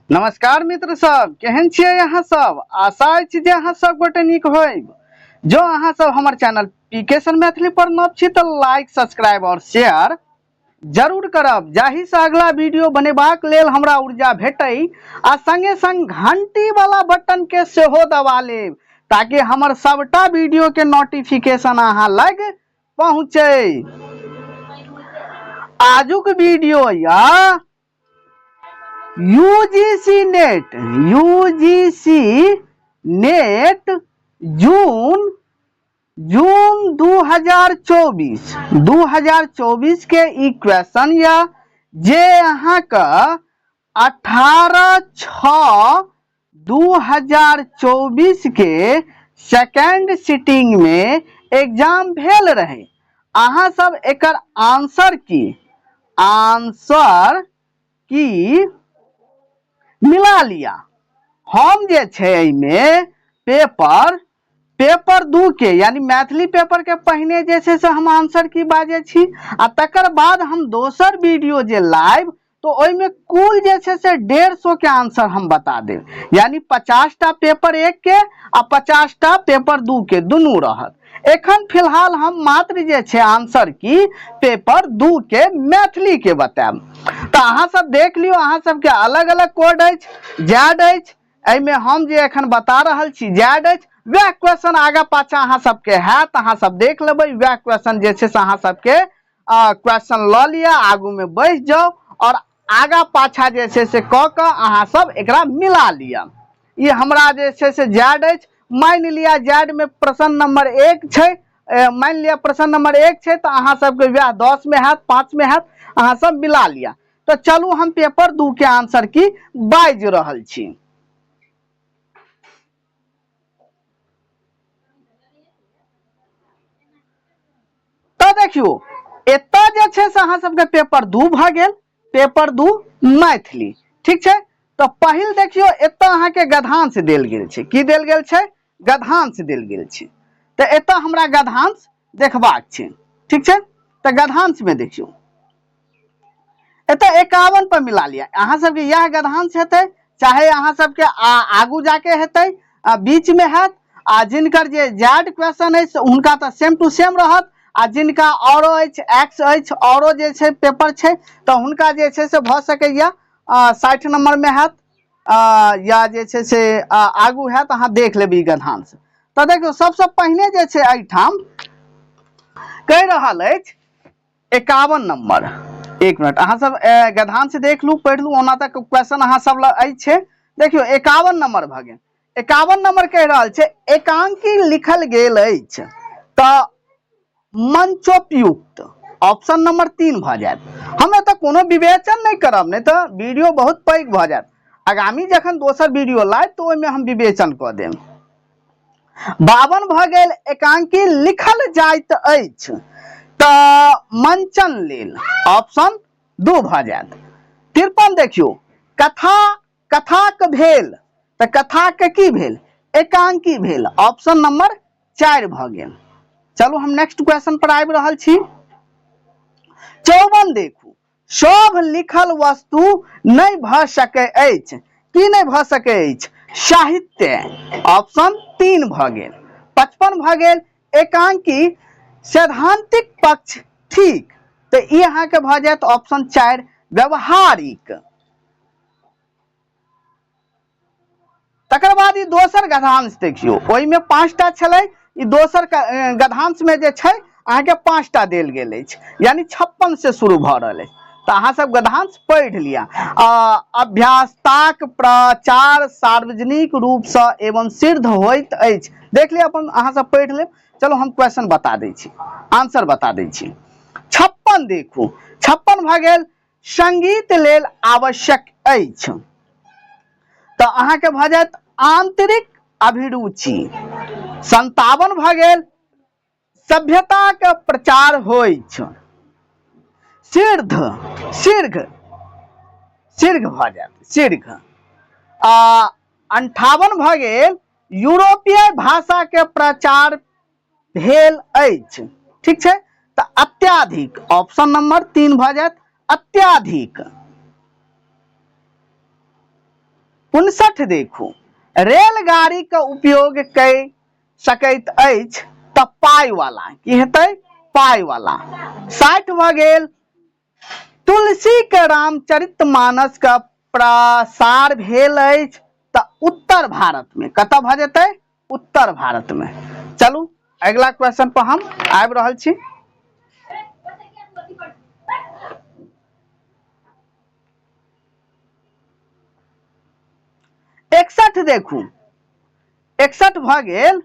नमस्कार मित्र सब, केहन छियै अहाँ सब। आशा अछि जे अहाँ सब गोटे नीक होइब। जो अहाँ सब हमर चैनल पीकेसन मैथिली पर नव छी तऽ लाइक, सब्सक्राइब और शेयर जरूर करब, जाहि से अगला वीडियो बनेबाक लेल हमरा ऊर्जा भेटै। आ संगे संग घंटी वाला बटन के सेहो दबा लेब, ताकि हमर सबटा वीडियो के नोटिफिकेशन अहाँ लग पहुँचे। आजुक वीडियो या यूजीसी नेट जून 2024 के ई क्वेश्चन या जे अहाँ का 18/6/2024 के सेकेंड सिटिंग में एग्जाम भेल रहे। अहाँ सब एकर आंसर की मिला लिया। हम जे छे में पेपर 2 के यानी मैथिली पेपर के पहिने जे छे से हम आंसर की बाजे छी, आ तकर बाद हम दोसर वीडियो जे लाइव तो ओई में कुल जे छे से 150 के आंसर हम बता देब। यानी 50टा पेपर 1 के आ 50टा पेपर 2 के दुनू रहत। एखन फिलहाल हम मात्र जे छे आंसर की पेपर 2 के मैथिली के बताएब। तो अहाँ सब देख लियो, अहाँ सब के अलग अलग कोड अछि, जैड अछि। एहि में हम जे एखन बता रहल छी जैड अछि, वह क्वेश्चन आगा पाछा अहाँ सब के हैत, अहाँ सब देख लेबै। वह क्वेश्चन जे छे से अहाँ सब के क्वेश्चन ल लिया, आगू में बैठ जाओ और आगा पाछा जे छे से क क अहाँ सब एकरा मिला लिया। ये हमरा जे छे से जैड अछि। मान लिया जैड में प्रश्न नंबर 1 छे, मान लिया प्रश्न नंबर 1 छे तो अहाँ सब के वह 10 में हैत, 5 में हैत, अहाँ सब मिला लिया। तो चलू हम पेपर 2 के आंसर की बाज रहल छी। तो देखियो एता जे छे से अहाँ सब के पेपर 2 भ गेल, पेपर 2 मैथिली, ठीक छे। तो पहिल देखियो एता अहाँ के गधांश देल गेल छे। की देल गेल छे? गधांश देल गेल छे। तो एता हमरा गधांश देखबाक छे, ठीक छे। तो गधांश में देखियो एता 51 पर मिला लिया। अहाँ सब के यह गधांश हेतै, चाहे अहाँ सब के आगू जाके हेतै, बीच में हैत। आ जिनकर जे जैड क्वेश्चन है उनका तो सेम टू सेम रहत। आ जिनका औरो एक्स औरो जे छे पेपर छे तो उनका जे छे से भ सकैया 60 नंबर में हैत, या जे छे से आगू हैत। अहाँ देख लेबी गधांश। तो देखियो सबसे पहले जे छे एठाम कह रहल अछि 51 नंबर। एक मिनट अहाँ सब गधांश देख लू, पढ़ लू, ओना तक क्वेश्चन अहाँ सब ल छे। देखियो 51 नंबर भ गेल। 51 नंबर कह रहल छे एकांकी लिखल गेल अछि तो मंचोपयुक्त, ऑप्शन नंबर 3 भ जायत। हम एतऽ कोनो विवेचन नहीं करब, नहीं तो वीडियो बहुत पैघ भ जायत। आगामी जखन दोसर वीडियो लायब तो ओहिमे हम विवेचन क देब। 52 भ गेल एकांकी लिखल जाइत अछि तो मंचन लेल, ऑप्शन 2 भ जायत। 53 देखियो कथाक भेल तो कथाक की भेल? एकांकी भेल, ऑप्शन नंबर 4 भ गेल। चलो हम नेक्स्ट क्वेश्चन पर आबि रहल छी। 54 देखू शोभ लिखल वस्तु नहीं भ सकै अछि। की नहीं भ सकै अछि? साहित्य, ऑप्शन 3 भ गेल। 55 भ गेल एकांकी सैद्धांतिक पक्ष ठीक, तो ई अहाँ के भ जायत ऑप्शन 4 व्यवहारिक। तकर बाद ई दोसर गधांश देखियो, ओई में 5टा छलै। ई दोसर गधांश में जे छै अहाँ के 5टा देल गेल अछि, यानी 56 से शुरू भ रहल अछि। तो अहाँ सब गधांश पढ़ लिया। अभ्यासताक प्रचार सार्वजनिक रूप से एवं सिद्ध होइत अछि। देख लिया, अपन अहाँ सब पढ़ लेब। चलो हम क्वेश्चन बता दै छी, आंसर बता दै छी। 56 देखू 56 भ गेल संगीत लेल आवश्यक अछि। तो अहाँ के भ जायत आंतरिक अभिरुचि। 57 भ गेल सभ्यता के प्रचार होइ छ। शीर्घ भ जायत शीर्घ। 58 भ गेल यूरोपीय भाषा के प्रचार भेल अछि, ठीक छै। तो अत्याधिक, ऑप्शन नंबर 3 भ जायत अत्याधिक। 59 देखू रेलगाड़ी का उपयोग कई सकैत अछि त पाई वाला की हेतै पाई वाला। 60 भ गेल तुलसी के रामचरितमानस का प्रसार भेल अछि त उत्तर भारत में कतऽ भ जेतै उत्तर भारत में। चलू अगला क्वेश्चन पर हम आबि रहल छी। एकसठ देखू 61 भ गेल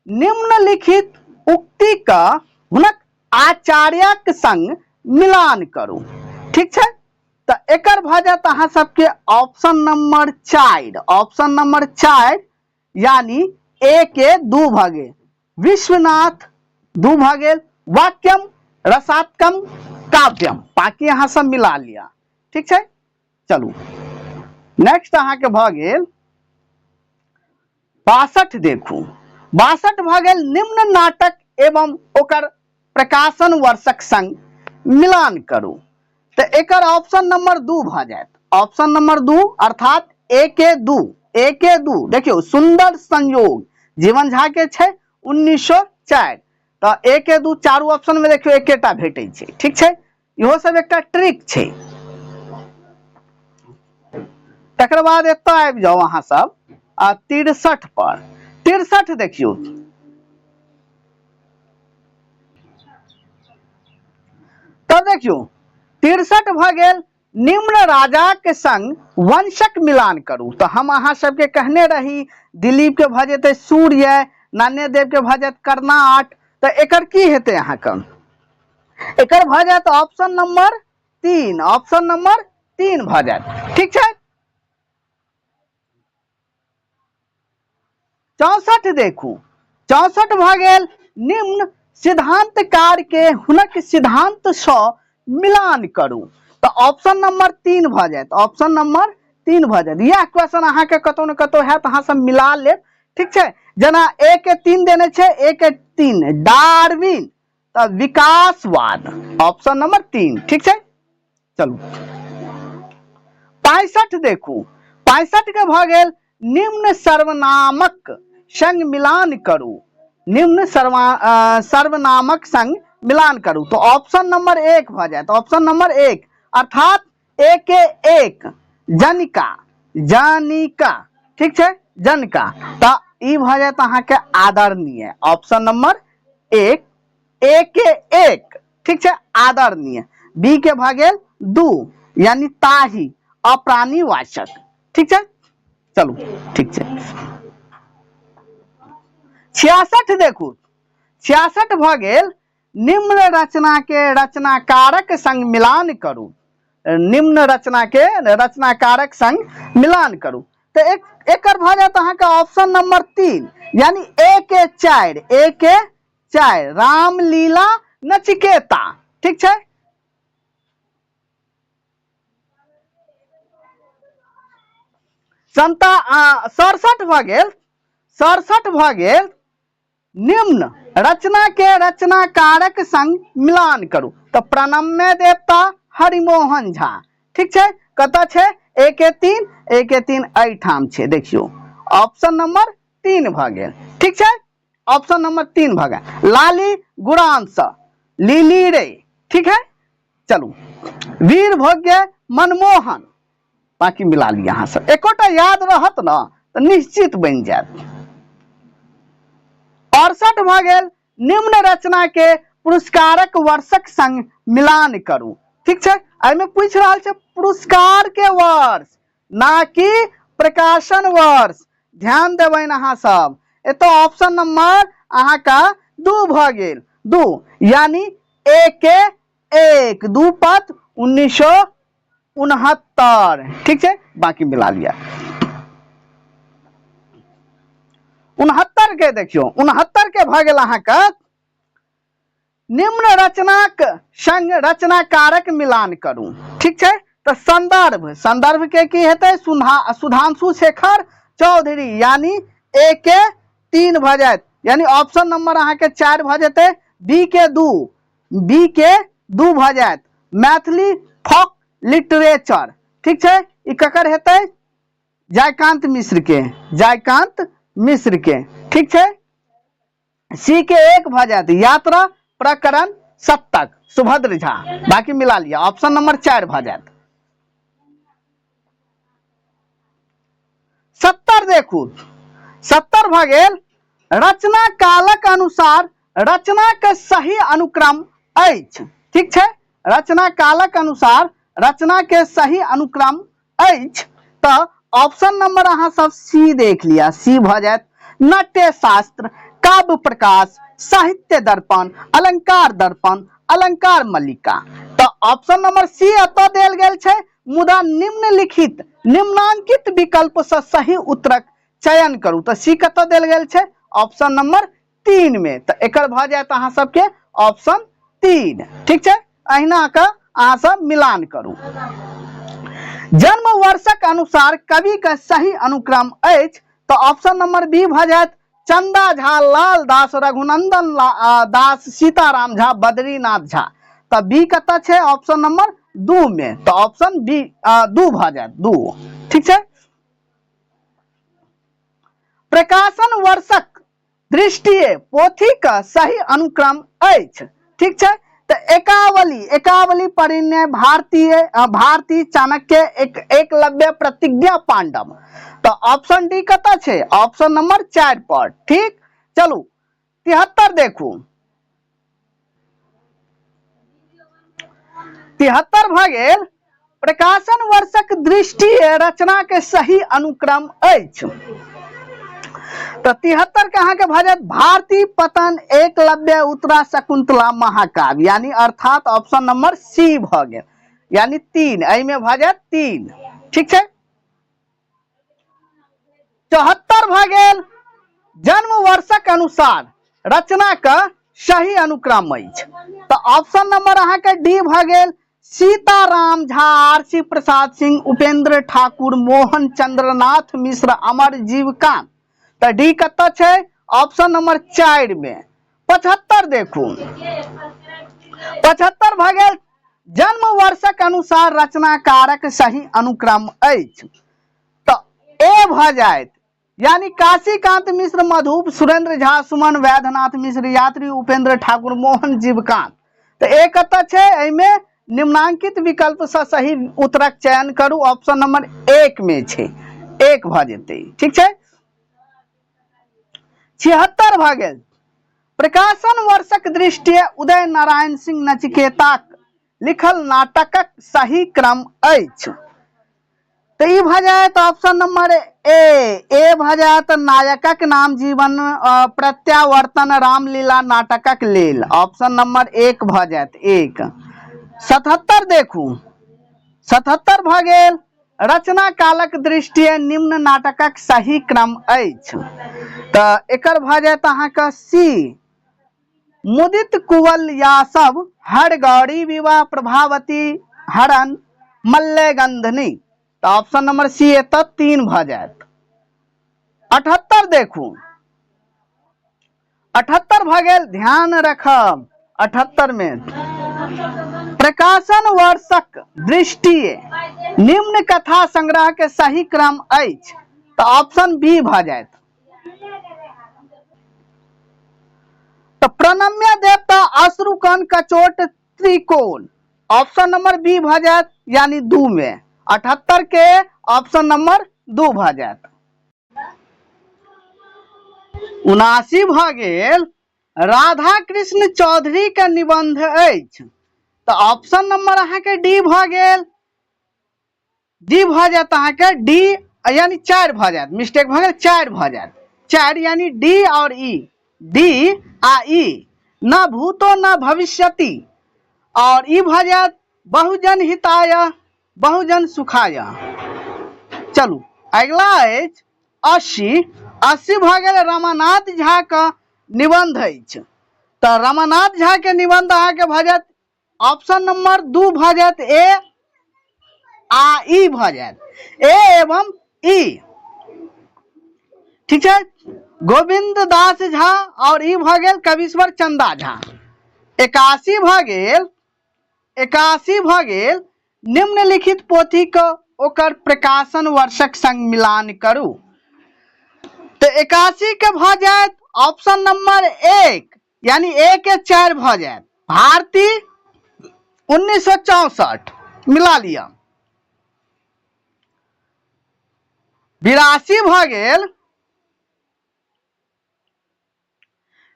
निम्नलिखित उक्ति का हुनक आचार्यक संग मिलान करू। ठीक छै त एकर भ जात अहाँ सबके ऑप्शन नंबर 4 ऑप्शन नंबर 4 यानी ए के 2 भ गेल विश्वनाथ 2 भ गेल वाक्यम रसात्मकम काव्यम बाकी अहाँ सब मिला लिया। ठीक छै चलू नेक्स्ट अहाँ के भ गेल 62 देखू 62 भ गेल निम्न नाटक एवं ओकर प्रकाशन वर्षक संग मिलान करू। तो एकर ऑप्शन नंबर 2 भ जात ऑप्शन नंबर 2 अर्थात ए के 2 देखियो सुंदर संयोग जीवन झा के छै 1904 तो ए के 2 चारू ऑप्शन में देखियो एकेटा भेटै छै। ठीक छै इहो सब एकटा ट्रिक छै। तकर बाद एतऽ आबि जाओ अहाँ सब 63 पर 63 देखियो तब देखियो 63 भ गेल निम्न राजा के संग वंशक मिलान करू। तो हम अहाँ सबके कहने रही दिलीप के भ जेतै सूर्य नान्य देव के भ जात कर्णाट तो एकर की हेतै अहाँ के एकर भ जात ऑप्शन नंबर 3 ऑप्शन नंबर 3 भ जात। ठीक छै 64 देखू 64 भ गेल निम्न सिद्धांतकार के हुनक सिद्धांत सँ मिलान करू। तो ऑप्शन नंबर 3 भ जात ऑप्शन नंबर 3 भ जात। यह क्वेश्चन अहाँ के कतौ न कतौ है अहाँ सब मिला लेब। ठीक छै जना ए के 3 देने छै ए के 3 डार्विन तो विकासवाद ऑप्शन नंबर 3। ठीक छै चलू 65 देखू 65 के भ गेल निम्न सर्वनामक संग मिलान करू। निम्न सर्वनामक संग मिलान करू। तो ऑप्शन नंबर 1 भ जात ऑप्शन नंबर 1 अर्थात ए के 1 जनिका जनिका। ठीक छै जनिका तो ई भ जात अहाँ के आदरणीय ऑप्शन नंबर 1 ए के 1। ठीक छै आदरणीय बी के भ गेल 2 यानी ताही अप्राणीवाचक। ठीक छै चलू ठीक छै 66 देखू 66 भ गेल निम्न रचना के रचनाकारक संग मिलान करू। निम्न रचना के रचनाकारक संग मिलान करू। तो एकर भ जात अहाँ के ऑप्शन नंबर 3 यानी ए के 4 रामलीला नचिकेता। ठीक छै 67 भ गेल निम्न रचना के रचनाकारक संग मिलान करू। तो प्रणम्य देवता हरिमोहन झा। ठीक छै कतऽ छै ए के 3 एठाम छै देखियो ऑप्शन नंबर 3 भ गेल। ठीक छै ऑप्शन नंबर 3 भ गेल लाली गुरांश लीली रे। ठीक है चलू वीर भोग्य मनमोहन बाकी मिला लिया अहाँ सब एकोटा याद रहत ना तो निश्चित बन जात। 68 भ गेल निम्न रचना के पुरस्कारक वर्षक संग मिलान करू। ठीक छै एमे पूछ रहल छै पुरस्कार के वर्ष ना कि प्रकाशन वर्ष। ध्यान देबै अहाँ सब एतो ऑप्शन नंबर अहाँ का 2 भ गेल 2 यानी ए के 1 2 पद 1969। ठीक छै बाकी मिला लिया 69 के देखियो 69 के भ गेल अहाँ का निम्न रचनाक संग रचनाकारक मिलान करू। ठीक छै तो संदर्भ के की हेतै सुधांशु शेखर चौधरी यानी ए के 3 भ जात यानी ऑप्शन नंबर अहाँ के 4 भ जेतै बी के 2 भ जात मैथिली फोक लिटरेचर। ठीक छै ई ककर हेतै जयकांत मिश्र के, जयकांत मिश्र के, ठीक है। सी के एक भ जात यात्रा प्रकरण सप्तक सुभद्र झा, बाकी मिला लिया, ऑप्शन नंबर 4 भ जात। 70 देखू, 70 भ गेल रचना कालक अनुसार रचना के सही अनुक्रम अछि, ठीक है। रचना कालक अनुसार रचना के सही अनुक्रम अछि, तो ऑप्शन नंबर अहाँ सब सी देख लिया, सी भ जात। नाट्य शास्त्र, काव्य प्रकाश, साहित्य दर्पण, अलंकार दर्पण, अलंकार मल्लिका, तो ऑप्शन नंबर सी अत देल गेल छै। मुदा निम्नलिखित निम्नांकित विकल्प से सही उत्तरक चयन करू, तो सी कत देल गेल छै, ऑप्शन नंबर 3 में, तो एकर भ जात अहाँ सबके ऑप्शन 3, ठीक है। अहिना के अहाँ सब मिलान करू। जन्म वर्षक अनुसार कवि का सही अनुक्रम अछि, तो ऑप्शन नंबर बी भ जात। चंदा झा, लाल दास, रघुनंदन दास, सीताराम झा, बद्रीनाथ झा, तो बी कत है, ऑप्शन नंबर 2 में, तो ऑप्शन बी 2 भ जात, 2, ठीक है। प्रकाशन वर्षक दृष्टिए पोथी का सही अनुक्रम अछि, ठीक है। तो एकावली, एकावली परिणय, भारती चाणक्य, एकलव्य, प्रतिज्ञा पांडव, तो ऑप्शन डी कत है, ऑप्शन नंबर 4 पर, ठीक। चलू 73 देखू, 73 भ गेल प्रकाशन वर्षक दृष्टिए रचना के सही अनुक्रम अछि, तो 73 के अहाँ के भ जात भारती पतन, एकलव्य, उत्तरा शकुंतला, महाकाव्य, यानी अर्थात ऑप्शन नंबर सी भ गेल, यानी 3, एहि में भ जात 3, ठीक है। 74 भ गेल जन्म वर्षक अनुसार रचना का सही अनुक्रम अछि, तो ऑप्शन नंबर अहाँ के डी भ गेल। सीताराम झा, आरसी प्रसाद सिंह, उपेंद्र ठाकुर, मोहन चंद्रनाथ मिश्र, अमरजीव कांत, तो डी कत है, ऑप्शन नंबर 4 में। 75 देखू, 75 भ गेल जन्म वर्षक अनुसार रचनाकारक सही अनुक्रम अछि, तो ए भ जात, यानी काशीकांत मिश्र, मधुप, सुरेंद्र झा, सुमन, वैद्यनाथ मिश्र, यात्री, उपेंद्र ठाकुर, मोहन जीवकांत, तो ए कत है, एहिमे निम्नांकित विकल्प से सही उत्तरक चयन करू, ऑप्शन नंबर 1 में छे, 1 भ जेतै, ठीक है। 76 भ गेल प्रकाशन वर्षक दृष्टिए उदय नारायण सिंह नचिकेताक लिखल नाटकक सही क्रम अछि, तो ई भ जात ऑप्शन नंबर ए भ जात नायकक नाम, जीवन, प्रत्यावर्तन, रामलीला नाटकक लेल, ऑप्शन नंबर 1 भ जात, 1। 77 देखू, 77 भ गेल रचना कालक दृष्टिए निम्न नाटकक सही क्रम अछि, तो एकर भ जात अहाँ के सी, मुदित कुवल यासव, हरगौरी विवाह, प्रभावती हरण, मल्लगंधनी, तो ऑप्शन नंबर सी एत 3 भ जात। 78 देखू, 78 भ गेल ध्यान रखब 78 में प्रकाशन वर्षक दृष्टिए निम्न कथा संग्रह के सही क्रम अछि, तो ऑप्शन बी भ जात। तो प्रणम्य देवता, अश्रुकण, कचोट, त्रिकोण, ऑप्शन नंबर बी भ जात, यानी 2 में, 78 के ऑप्शन नंबर 2 भ जात। 79 भ गेल राधा कृष्ण चौधरी के निबंध अछि, तो ऑप्शन नंबर अहाँ के डी भ गेल, डी भ जात अहाँ के डी, यानी 4 भ जात, मिस्टेक भ गेल, 4 भ जात, 4 यानी डी और ई, डी आ ई, न भूतो न भविष्यति, और ई भ जात बहुजन हिताय बहुजन सुखाय। चलू अगला अछि 80, 80 भ गेल रमानाथ झा का निबंध अछि, तो रमानाथ झा के निबंध अहाँ के भ जात ऑप्शन नंबर 2 भ जात, ए आ ई भ जात, ए एवं ई, ठीक है। गोविंद दास झा और ई भ गेल कविश्वर चंदा झा। 81 भ गेल, 81 भ गेल निम्नलिखित पोथी को ओकर प्रकाशन वर्षक संग मिलान करू। तो 81 के भ जात ऑप्शन नंबर 1 यानी 1 के 4 भ जात भारती 1964 मिला लिया। 82 भ गेल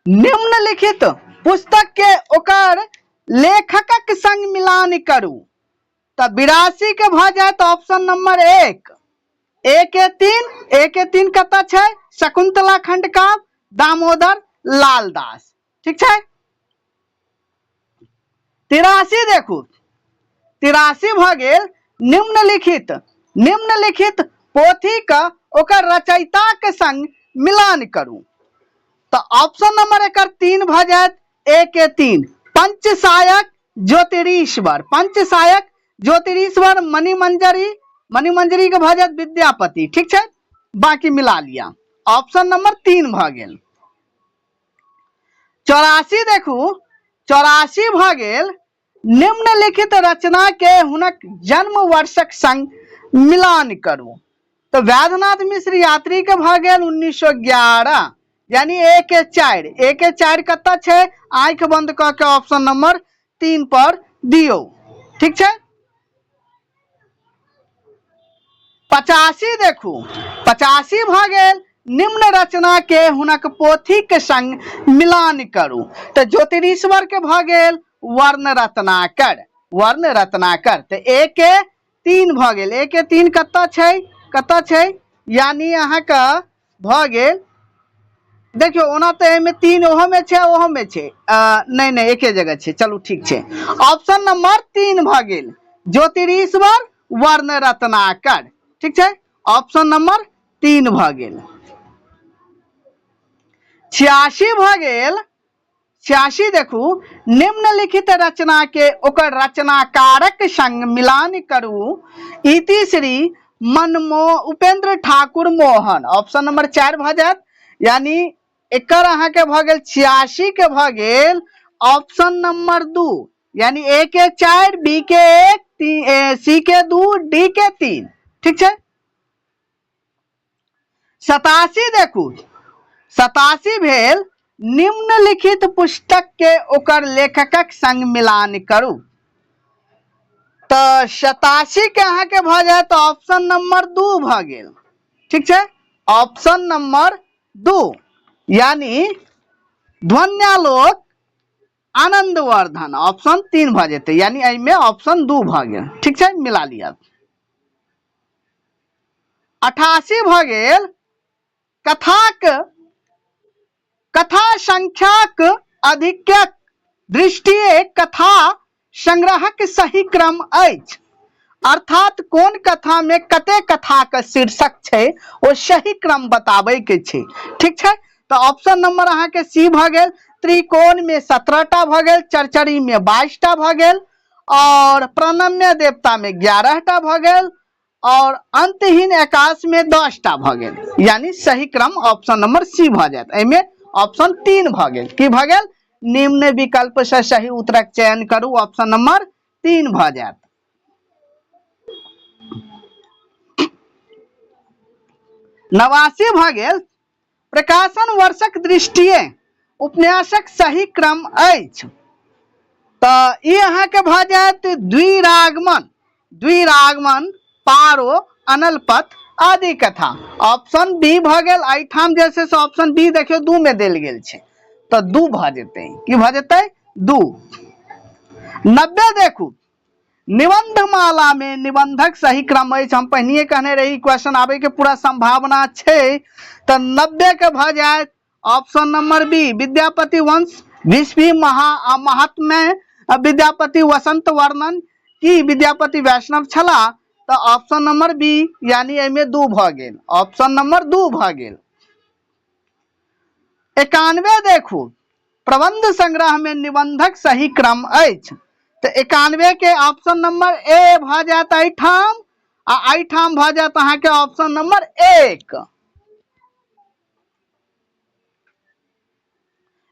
निम्नलिखित पुस्तक के ओकर लेखकक संग मिलान करू। तो 82 के भ जात ऑप्शन नंबर 1 एक के तीन कत है शकुंतला खंड का दामोदर लाल दास। ठीक है। 83 देखू 83 भ गेल निम्नलिखित पोथी का ओकर रचयिता के संग मिलान करू। तो ऑप्शन नंबर 3 भ जात 1 के 3 पंचसायक ज्योतिरीश्वर मणिमंजरी के भ जात विद्यापति। ठीक है। बाकी मिला लिया ऑप्शन नंबर 3 भ गेल। 84 देखू 84 भ गेल निम्नलिखित रचना के हुनक जन्म वर्षक संग मिलान करू। तो वैद्यनाथ मिश्र यात्री के भ गेल 1911 यानी 1 के 4 कत है आंख बंद क के ऑप्शन नंबर 3 पर दियो। ठीक है। 85 देखू 85 भ गेल निम्न रचना के हुनक पोथी के संग मिलान करू। तो ज्योतिरीश्वर के भ गेल वर्ण रत्नाकर। तो 1 के 3 भ गेल 1 के 3 कत छै यानी अहाँ का भ गेल देखियो ओना तो एमे 3 ओहो में छे नहीं एके जगह छे। चलो ठीक छे ऑप्शन नंबर 3 भ गेल ज्योतिरीश्वर वर्ण रत्नाकर। ठीक है। ऑप्शन नंबर 3 भ गेल। 86 भ गेल 86 देखू निम्नलिखित रचना के ओकर रचनाकारक संग मिलान करू। इति श्री उपेंद्र ठाकुर मोहन ऑप्शन नंबर 4 भ जात यानी एकर अहाँ के भ गेल 86 के भ गेल ऑप्शन नंबर 2 यानी 1 के 4 बी के 1 सी के 2 डी के 3। ठीक है। 87 देखू 87 भेल निम्नलिखित पुस्तक के ओकर लेखकक संग मिलान करू। तो 87 के अहाँ के भ जाए तो ऑप्शन नंबर 2 भ गेल। ठीक है। ऑप्शन नंबर 2 यानी ध्वन्यालोक आनंदवर्धन ऑप्शन 3 भ जेते यानी एमे ऑप्शन 2 भ गेल। ठीक है। मिला लिया। 88 भ गेल कथा संख्याक अधिकक दृष्टिए कथा संग्रहक सही क्रम अछि अर्थात कोन कथा में कते कथा का शीर्षक छे वो सही क्रम बताबे के छे। ठीक है। तो ऑप्शन नंबर अहाँ के सी भ गेल त्रिकोण में 17टा भ गेल चरचरी में 22टा भ गेल और प्रणम्य देवता में 11टा भ गेल और अंतहीन आकाश में 10टा भ गेल यानी सही क्रम ऑप्शन नंबर सी भ जात। एमे ऑप्शन 3 भ गेल की भ गेल निम्न विकल्प से सही उत्तरक चयन करू ऑप्शन नंबर 3 भ जात। 89 भ गेल प्रकाशन वर्षक दृष्टिए उपन्यासक सही क्रम अछि। तो ई अहाँ के भ जात द्विरागमन पारो अनलपथ आदि कथा ऑप्शन बी भ गेल। एठाम जैसे से ऑप्शन बी देखियो 2 में देल गेल छे तो 2 भ जेते की भ जेते 2। 90 देखू निबंधमाला में निबंधक सही क्रम है हम पहनिए कहने रही क्वेश्चन आवे के पूरा संभावना छे। तो 90 के भ जाए ऑप्शन नंबर बी विद्यापति वंश 20वीं महात्म्य विद्यापति वसंत वर्णन की विद्यापति वैष्णव छला। तो ऑप्शन नंबर बी यानी एमे 2 भ गेल ऑप्शन नंबर 2 भ गेल। 91 देखू प्रबंध संग्रह में निबंधक सही क्रम अछि। तो 91 के ऑप्शन नंबर ए भ जात एठाम आ एठाम भ जात अहाँ के ऑप्शन नंबर 1।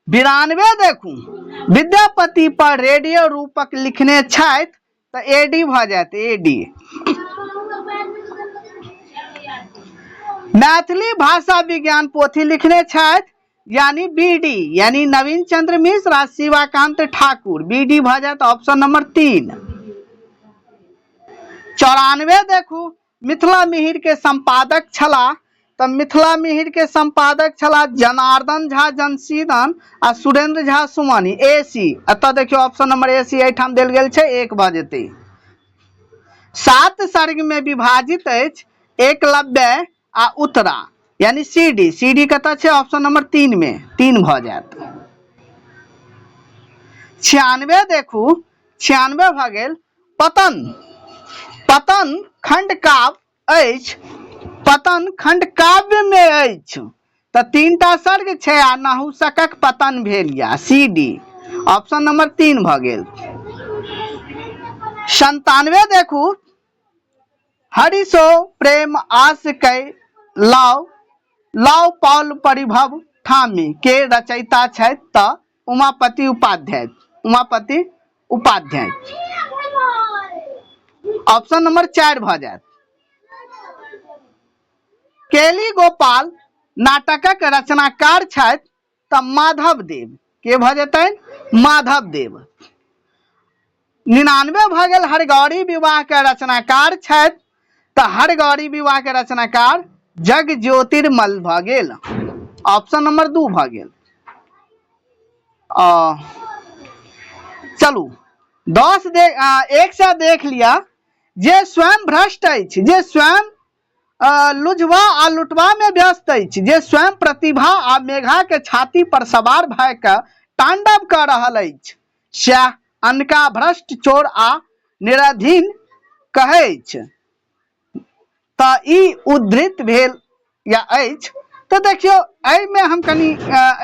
92 देखू विद्यापति पर रेडियो रूपक लिखने छथि तो एडी भ जात एडी। मैथिली भाषा विज्ञान पोथी लिखने छथि यानी बीडी यानी नवीन चंद्र मिश्र आ शिवाकांत ठाकुर। बीडी भ जायत ऑप्शन नंबर 3। 94 देखू मिथिला मिहिर के संपादक छला तो मिथिला मिहिर के संपादक छला जनार्दन झा जनशीदन आ सुरेंद्र झा सुमनी। एसी अतः देखियो ऑप्शन नंबर एसी एठाम देल गेल छै, 1 भ जेतै। 7 सर्ग में विभाजित अछि एकलव्य आ उत्तरा यानी सीडी। सीडी कतऽ छै ऑप्शन नंबर 3 में, 3 भ जायत। 96 देखू 96 भ गेल पतन। पतन खंड काव्य अछि, पतन खंड काव्य में अछि तऽ 3टा सर्ग छै आ नहुसकक पतन भेल या। सीडी ऑप्शन नंबर 3 भ गेल। 97 देखू हरिसो प्रेम आस कै लाव लाव पाल परिभव ठामी के रचयिता छथि तऽ उमापति उपाध्याय। उमापति उपाध्याय ऑप्शन नंबर 4 भ जायत। केली गोपाल नाटकक रचनाकार छथि तऽ माधव देव। के भ जेतैन? माधव देव। 99 भ गेल हरगौरी विवाह के रचनाकार छथि तऽ हरगौरी विवाह के रचनाकार जग ज्योतिर्मल भ गेल। ऑप्शन नंबर 2 भ गेल। चलू 1 से देख लिया। जे स्वयं भ्रष्ट अछि, जे स्वयं लुझवा आ लुटवा में व्यस्त अछि, जे स्वयं प्रतिभा आ मेघा के छाती पर सवार भय के तांडव कर रहल अछि, सएह अनका भ्रष्ट चोर आ निराधीन कहै अछि। तऽ ई उद्धृत भेल या अछि। तो देखियो एहि में हम कनी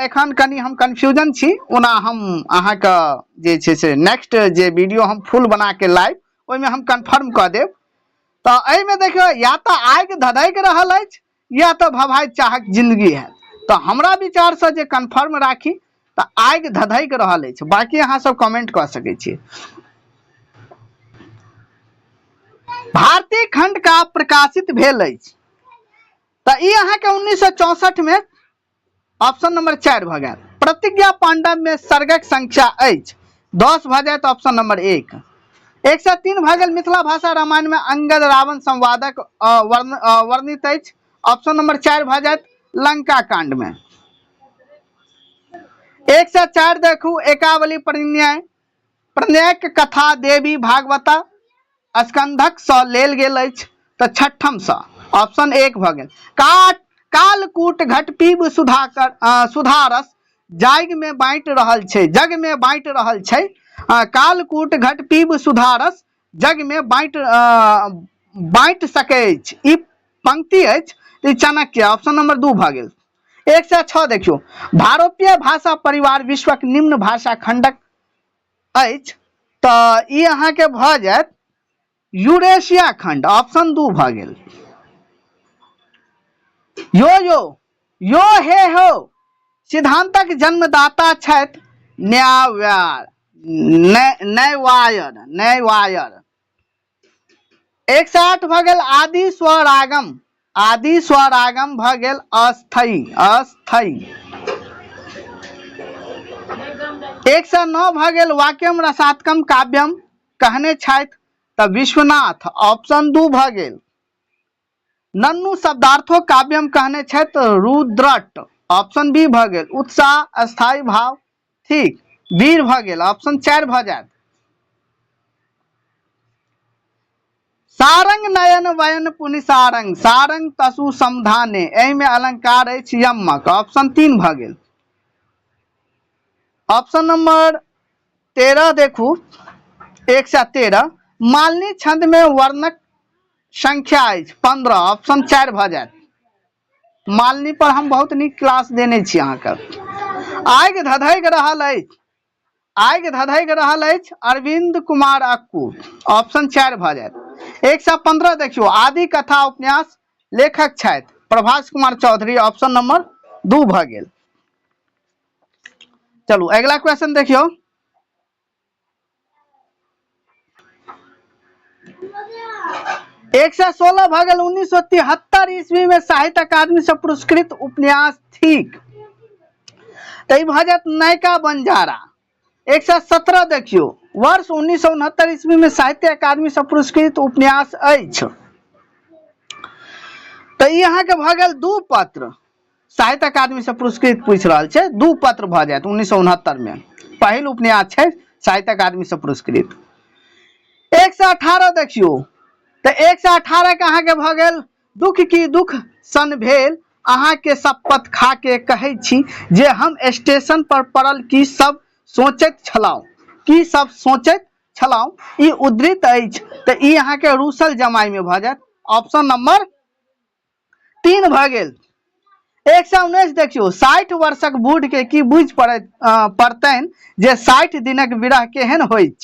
एखन कनी हम कंफ्यूजन छी। ओना हम अहाँके जे छै से नेक्स्ट जे वीडियो हम फुल बना के लाइव ओहि में हम कंफर्म कऽ देब। तो एहि में देखियो या तो आगि धधकि रहल अछि या तो भवाइत चाहक जिंदगी है। तो हमरा विचार से जे कंफर्म राखी तो आगि धधकि रहल अछि। बाकी अहाँ सब कमेंट कऽ सकै छी। भारतीय खंड का प्रकाशित भेल अछि तो ई अहाँ के 1964 में ऑप्शन नंबर 4 भ गेल। प्रतिज्ञा पांडव में सर्गक संख्या अछि 10 भ जायत ऑप्शन नंबर 1। 103 भ गेल मिथिला भाषा रामायण में अंगद रावण संवादक वर्णित अछि। ऑप्शन नंबर 4 भ जायत लंका कांड में। 104 देखू एकावली प्रणयक कथा देवी भागवता स्कंधक सँ लेल गेल अछि तऽ 6ठम सँ ऑप्शन 1 भ गेल। कालकूट घट पीब सुधारस जाग में बांटि रहल छै, जग में बांटि रहल छै। कालकूट घट पीब सुधारस जग में बांटि सकै अछि। ई पंक्ति अछि चाणक्य। ऑप्शन नंबर 2 भ गेल। 106 देखियो भारतीय भाषा परिवार विश्वक निम्न भाषा खंडक अछि तऽ ई अहाँ के भ जायत यूरेशिया खंड। ऑप्शन 2 भ गेल। यो यो यो हे हो सिद्धांतक जन्मदाता छथि न्यायवायर। 108 भ गेल आदि स्वरागम। आदि स्वरागम भ गेल अस्थाई। 109 भ गेल वाक्यम रसात्मकम काव्यम कहने छथि तऽ विश्वनाथ। ऑप्शन 2 भ गेल। नन्नू शब्दार्थो काव्यम कहने छथि रुद्रट। ऑप्शन बी भ गेल। उत्साह अस्थाई भाव ठीक वीर भ गेल। ऑप्शन 4 भ जायत। सारंग नयन वयन पुनि सारंग सारंग तसु समधाने एहि में अलंकार अछि यमक। ऑप्शन 3 भ गेल। ऑप्शन नंबर 13 देखू 113 मालनी छंद में वर्णक संख्या अछि 15। ऑप्शन 4 भ जायत। मालनी पर हम बहुत नीक क्लास देने छी अहाँ के। आगि धधकि रहल अछि। आगि धधकि रहल अछि अरविंद कुमार अक्कू। ऑप्शन 4 भ जायत। 115 देखियो आदि कथा उपन्यास लेखक छथि प्रभास कुमार चौधरी। ऑप्शन नंबर 2 भ गेल। चलू अगला क्वेश्चन देखियो। 116 भऽ गेल 1973 ईस्वी में साहित्य अकादमी से पुरस्कृत उपन्यास थिक, तो भऽ जायत नयका बंजारा। 117 देखियो वर्ष 1969 ईस्वी में साहित्य अकादमी से पुरस्कृत उपन्यास अछि, तो यहाँ के भऽ गेल दू पत्र। साहित्य अकादमी से पुरस्कृत पूछ रहा है, दू पत्र भऽ जायत 1969 में, पहिल उपन्यास है साहित्य अकादमी से पुरस्कृत। 118 देखियो, तो 118 के अहाँ के भऽ गेल दुख की दुख सन भेल अहाँ के शपथ खा के कहै छी जे हम स्टेशन पर पड़ल की सब सोचैत छलाउ, की सब सोचैत छलाउ, ई उद्धृत अछि, तो ई अहाँ के रूसल जमाई में भऽ जायत। ऑप्शन नंबर 3 भऽ गेल। 119 देखियो 60 वर्षक बूढ़ के की बुझ पड़तनि जे 60 दिनक विरह केहन होइत,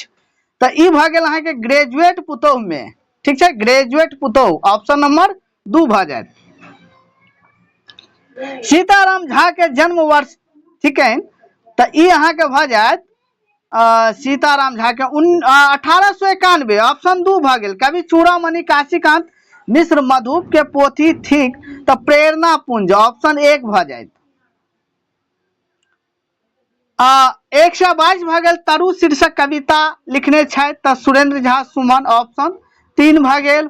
तो ई भऽ गेल अहाँ के ग्रेजुएट पुतोह में, ठीक है, ग्रेजुएट पुतोह। ऑप्शन नंबर 2 भऽ जायत। सीताराम झा के जन्म वर्ष, ठीक है, तो ई अहाँ के भऽ जायत सीताराम झा के 1891। ऑप्शन 2 भऽ गेल। कवि चूड़ामणि काशीकांत मिश्र मधुप के पोथी थिक, तो प्रेरणा पुंज। ऑप्शन 1 भऽ जायत। 122 भऽ गेल तरु शीर्षक कविता लिखने छथि, तो सुरेंद्र झा सुमन। ऑप्शन 3 भऽ गेल।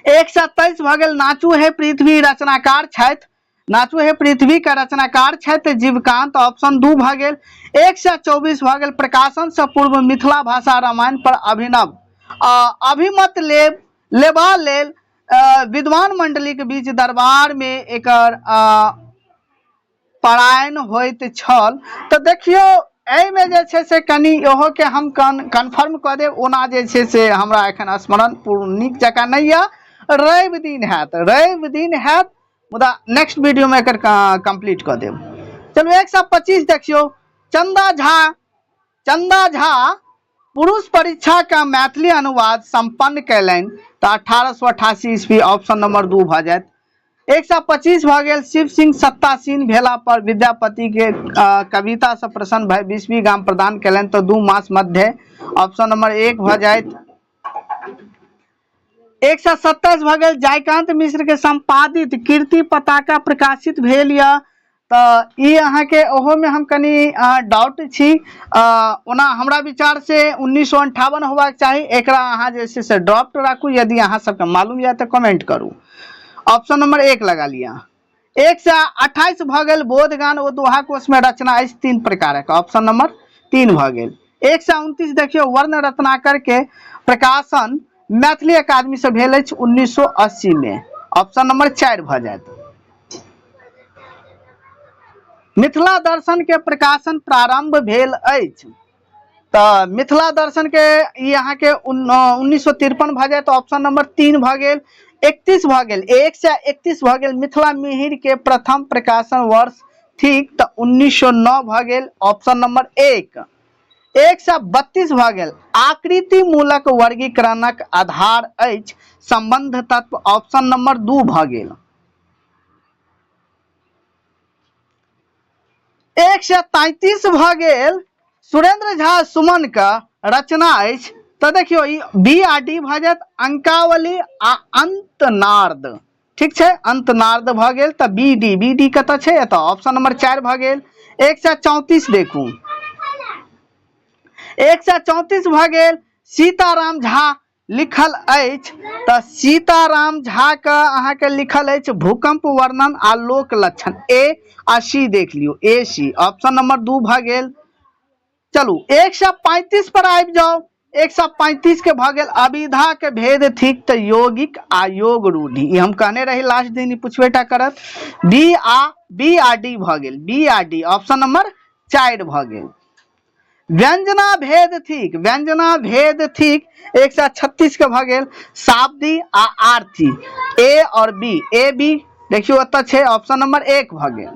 123 भऽ गेल नाचू है पृथ्वी रचनाकार छथि, नाचू है पृथ्वी का रचनाकार छथि जीवकांत। ऑप्शन 2 भऽ गेल। 124 भऽ गेल प्रकाशन से पूर्व मिथिला भाषा रामायण पर अभिनव अभिमत लेबा लेल विद्वान मंडली के बीच दरबार में एकर परायण होइत छल, तो देखियो एहिमे जे छै से कनि इहो के हम कन्फर्म कऽ देब, ओना जे छै से हमरा एखन स्मरण पूर्ण नीक जकाँ नहीं है। रवि दिन हैत, मुदा नेक्स्ट वीडियो में एकर कंप्लीट कऽ देब। चलू 125 देखियो चंदा झा पुरुष परीक्षा का मैथिली अनुवाद संपन्न कैलनि, तो 1888 ईस्वी। ऑप्शन नंबर 2 भऽ जायत। 125 भऽ गेल शिव सिंह सत्तासीन भेला पर विद्यापति के कविता से प्रसन्न भय 20वीं गाम प्रदान कैलनि, तो 2 मास मध्य। ऑप्शन नंबर 1 भऽ जायत। 127 भऽ गेल जयकांत मिश्र के संपादित कीर्ति पताका प्रकाशित भेल यऽ, तो ई अहाँ के ओहो में हम कनी डाउट छी, ओना हमरा विचार से 1958 होबाक चाही, एकरा अहाँ जे छै से ड्रॉप राखू, यदि अहाँ सबके मालूम यऽ तो कमेंट करू। ऑप्शन नंबर 1 लगा लिया। 128 भऽ गेल बोधगान ओ दोहा कोश में रचना अछि 3 प्रकारक। ऑप्शन नंबर 3 भऽ गेल। 129 देखियो वर्ण रत्नाकर के प्रकाशन मैथिली अकादमी से भेल अछि 1980 में। ऑप्शन नंबर 4 भऽ जायत। मिथिला दर्शन के प्रकाशन प्रारंभ भेल अछि, तो मिथिला दर्शन के ई अहाँ के 1953 भऽ जायत। ऑप्शन नंबर 3 भऽ गेल। 31 भऽ गेल 131 भऽ गेल मिथिला मिहिर के प्रथम प्रकाशन वर्ष ठीक, तो 1909 भऽ गेल। Option number 1। 132 भऽ गेल आकृति मूलक वर्गीकरणक आधार अछि संबंध तत्व। ऑप्शन नंबर 2 भऽ गेल। 133 भऽ गेल सुरेंद्र झा सुमन का रचना अछि, तो देखियो ई BRD भऽ जायत अंकावली आ अंतनार्द, ठीक छै, अंतनार्द भऽ गेल। तो BD कतऽ छै एतऽ। ऑप्शन नंबर 4 भऽ गेल। 134 देखू 134 भऽ गेल सीताराम झा लिखल अछि, तो सीताराम झा का अहाँ के लिखल अछि भूकंप वर्णन आ लोक लक्षण। A आ C देख लियो, AC। ऑप्शन नंबर 2 भऽ गेल। चलू 135 पर आबि जाओ। 135 के भऽ गेल अभिधा के भेद थिक, तो यौगिक आ योग रूढ़ि। ई हम कहने रही लास्ट दिन पूछबेटा करत। BRD भऽ गेल, BRD। ऑप्शन नंबर 4 भऽ गेल। व्यंजना भेद थिक, व्यंजना भेद थिक 136 के भऽ गेल शाब्दी आ आर्थी। A और B, AB देखियो एतऽ छै। ऑप्शन नंबर 1 भऽ गेल।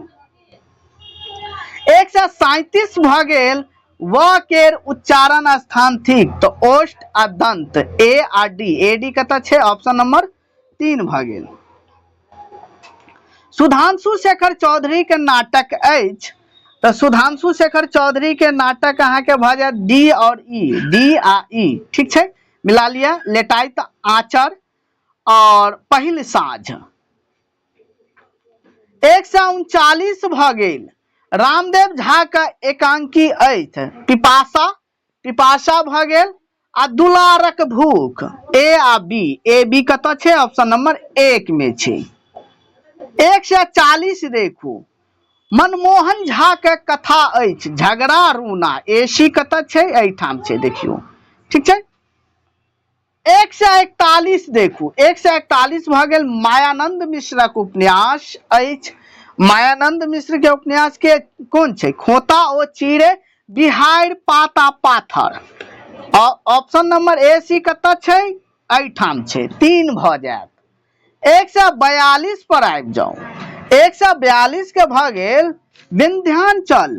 137 भऽ गेल व केर उच्चारण स्थान थिक, तो ओष्ठ आ दंत। A आ D, AD कतऽ छै। ऑप्शन नंबर 3 भऽ गेल। सुधांशु शेखर चौधरी के नाटक अछि, तो सुधांशु शेखर चौधरी के नाटक अहाँ के भऽ जायत D और E, D आ E, ठीक छै। मिला लिया। लेटाइत आचर और पहिल साँझ 139 भ गेल। रामदेव झा का एकांकी अछि पिपासा, पिपासा भ गेल। आ दुलारक भूख ए आ बी, ए बी कतऽ छै? ऑप्शन नंबर 1 में छै। 140 देखू मनमोहन झा के कथा अछि झगड़ा रूना, एसी कतऽ छै? एहिठाम छै, देखियौ ठीक छै। 141 देखू 141 भ गेल मायानंद मिश्रक उपन्यास अछि। मायानंद मिश्र के उपन्यास के कोन छै? खोता ओ चिड़े बिहाड़ि पाता पाथर। ऑप्शन नंबर ए सी कतऽ छै? एहिठाम छै, 3 भ जायत। 142 पर आबि जाउ। 142 के भ गेल विंध्याचल।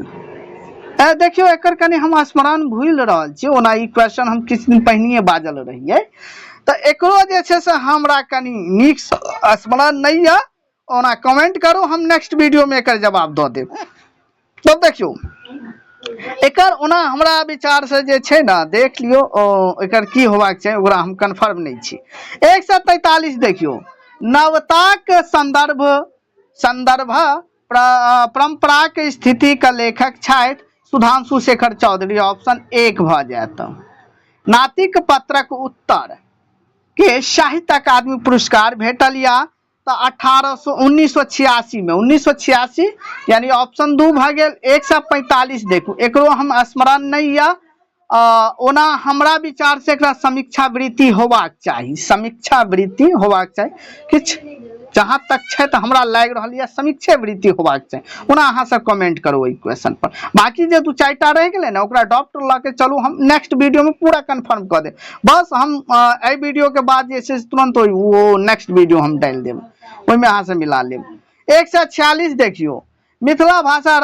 देखियो एकर कनी हम स्मरण भूल रहल छी, ओना ई क्वेश्चन हम किछु दिन पहिने बाजल रहिए, तो एकरो जे छै से हमरा कनी नीक स्मरण नहीं है। ओना कमेंट करू, हम नेक्स्ट वीडियो में एकर जवाब दऽ देब। तब देखियो एकर ओना हमरा विचार से जे छै ना, देख लियो एकर की होबाक छै, ओकरा हम कन्फर्म नहीं छी। 143 देखियो नवताक संदर्भ परंपरा के स्थिति का लेखक छथि सुधांशु शेखर चौधरी। ऑप्शन 1 भ जायत। नातिक पत्रक उत्तर के साहित्य अकादमी पुरस्कार भेटल या तो 1986 में, 1986 यानी ऑप्शन 2 भ गेल। 145 देखू एकरो हम स्मरण नहीं या, ओना हमरा विचार से एकरा समीक्षा वृत्ति होबाक चाही, समीक्षा वृत्ति होबाक चाही। किछ जहां तक छै तो हमरा लाग रहल या समीक्षा वृत्ति होबाक चाही। ओना अहाँ सब कमेंट करू ओइ क्वेश्चन पर। बाकी जे 2-4टा रह गेलै ना, ओकरा डॉक्टर ला के चलू, हम नेक्स्ट वीडियो में पूरा कंफर्म कर दे। बस हम ए वीडियो के बाद जे छै तुरंत वो नेक्स्ट वीडियो हम डाल देब, ओइमे अहाँ से मिला लेब। 146 देखियो मिथिला भाषा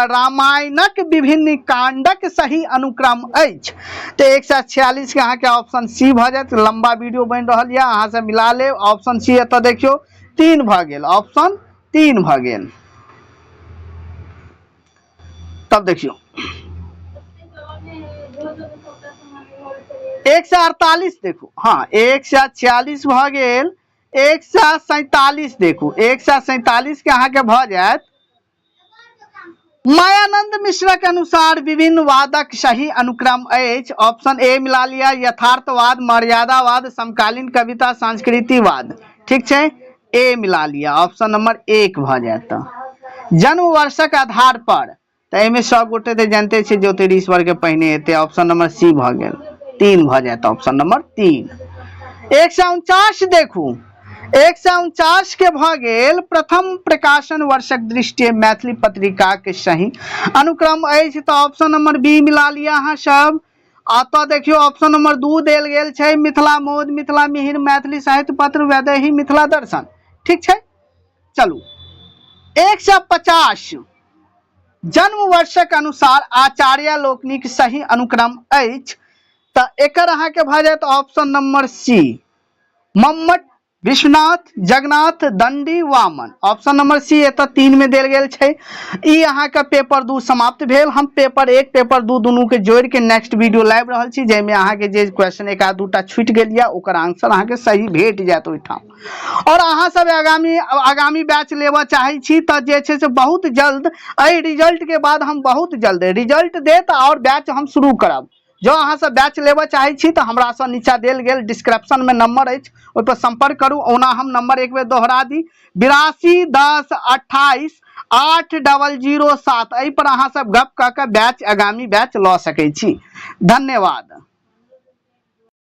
रामायणक विभिन्न कांडक सही अनुक्रम अछि। तो 146 के अहाँ के ऑप्शन सी भ जायत। लंबा वीडियो बन रहल है, अहाँ से मिला ले। ऑप्शन सी एतऽ देखियो 3 भ गेल, ऑप्शन 3 भ गेल। तब देखियो 148 देखू, हाँ 146 भ गेल। 147 देखू 147 के अहाँ के भ जायत मायानंद मिश्र के अनुसार विभिन्न वादक सही अनुक्रम अछि। ऑप्शन ए मिला लिया, यथार्थवाद, मर्यादावाद, समकालीन कविता, संस्कृतिवाद। ठीक छै, ए मिला लिया, ऑप्शन नंबर 1 भ जायत। जन्म वर्षक आधार पर तो एमे सब गोटे तो जानते छे ज्योतिषवर के पहिने हेते। ऑप्शन नंबर सी भ गेल, 3 भ जायत, ऑप्शन नंबर 3। 149 देखू 149 के भ गेल प्रथम प्रकाशन वर्षक दृष्टि मैथिली पत्रिका के सही अनुक्रम अछि। तो ऑप्शन नंबर बी मिला लिया अहाँ सब। अतः देखियो ऑप्शन नंबर 2 देल गेल छै मिथिला मोद, मिथिला मिहिर, मैथिली साहित्य पत्र, वैदेही, मिथिला दर्शन। ठीक छै, चलू 150 जन्म वर्षक अनुसार आचार्य लोकनिक सही अनुक्रम अछि। तो एकर अहाँ के भ जायत option number C Mammata, Vishwanath, Jagannath, Dandi, Vamana. Option number C एतऽ 3 में देल गेल छै। ई अहाँ के पेपर 2 समाप्त भेल। हम पेपर 1 पेपर 2 दुनू के जोड़ के नेक्स्ट वीडियो लाइव रहल छी, जेमे अहाँ के जे क्वेश्चन एक आध दूटा छूटि गेल या ओकर आंसर अहाँ के सही भेट जायत ओइठाम। और अहाँ सब आगामी बैच लेबऽ चाहे छी तो जे छै से बहुत जल्द एहि रिजल्ट के बाद हम बहुत जल्द रिजल्ट देत और बैच हम शुरू करब। जो अहाँ सब बैच लेबऽ चाहे छी तो हमरा से नीचा देल गेल डिस्क्रिप्शन में नंबर अछि, ओइ पर संपर्क करू। ओना हम नंबर एक बेर दोहरा दी 82 10 28 8007। एहि पर अहाँ सब गप कऽ के बैच आगामी बैच लऽ सकै छी। धन्यवाद।